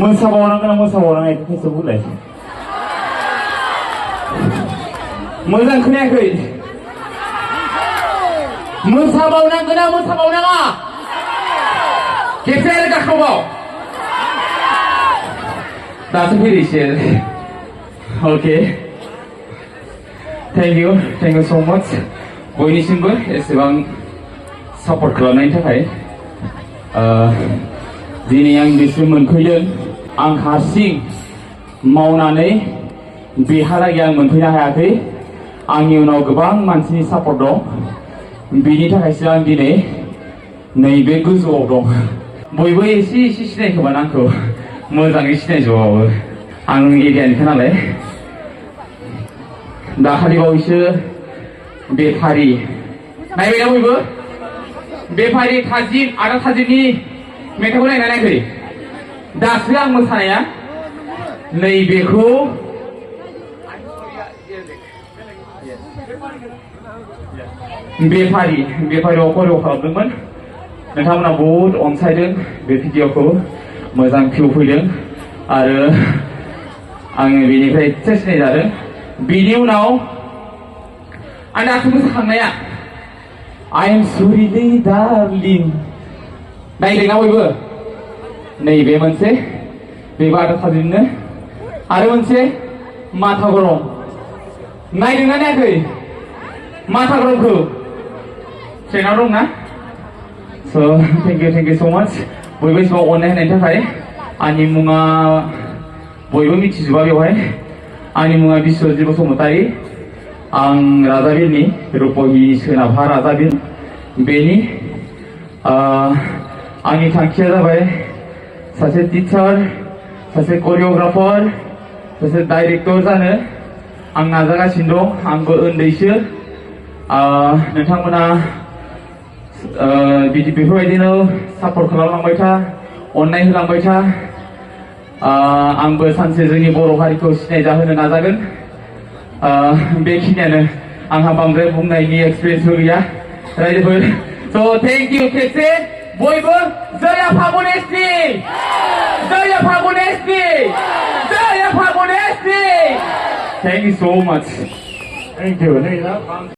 मोसाबावनांगोन मोसाबावनाङा एसे बुंलाय मोजां खोनायाखै मोसाबावनांगोन मोसाबावनाङा खेबसे आरो गाखोबाव दासो फैदो एसे अके थेंक इउ स' माच बयनिसिमबो एसेबां सापर्ट खालामनायनि थाखाय दिनै आं बेसिम मोनफैदों आं हारसिं मावनानै बेहालागै आं मोनफैनो हायाखै आंनि उनाव गोबां मानसिनि सापर्ट दं बेनि थाखायसो आं दिनै नैबे गोजौआव दं बयबो एसे सिनायखोमोन आंखौ मोजाङै सिनायजोबाबो आं एरियानिखा नालाय दाखालि बावैसो बेफारि नायबायना बयबो बेफारि थाजिम आदा थाजिमनि मेथाइखौ नायना नायाखै दासो आं मोसानाया नैबेखौ बेफारियाव करिय' खालामदोंमोन नोंथांमोना बहुद अनसायदों बे भिडिअखौ मोजां भिउ फैदों आरो आङो बेनिफ्राय एसे सिनायजादों बिनि उनाव आं दासो मोसाखांनाया I am sorry darling नायदोंना बयबो नैबे मोनसे बेबो आदा थाजिमनो आरो मोनसे माथा गरम नायदोंना नायाखै माथा गरमखौ ट्रेनाव दंना स' थेंक इउ स' माच बयबो एसेबां अननाय होनायनि थाखाय आंनि मुङा बयबो मिथिजोबा बेवहाय आंनि मुङा बिश्वजित बसुमतारी आं राजाबिलनि रुपहि सोनाबहा राजाबिल बेनि आंनि थांखिया जाबाय सासे टिचार सासे करिय'ग्राफार सासे डाइरेक्टर जानो आं नाजागासिनो दं आंबो उन्दैसो नोंथांमोना बेफोरबायदिनो सापर्ट खालामलांबाय था अननाय होलांबाय था आंबो सानसे जोंनि बर' हारिखौ सिनायजाहोनो नाजागोन बेखिनियानो आंहा बांद्राय बुंनायनि एक्सपिरियेन्सबो गैया रायजोफोर स' थेंक इउ खेबसे बयबो जय आफा गणेशनि जय आफा गणेशनि जय आफा गणेशनि थेंक इउ स' माच थेंक इउ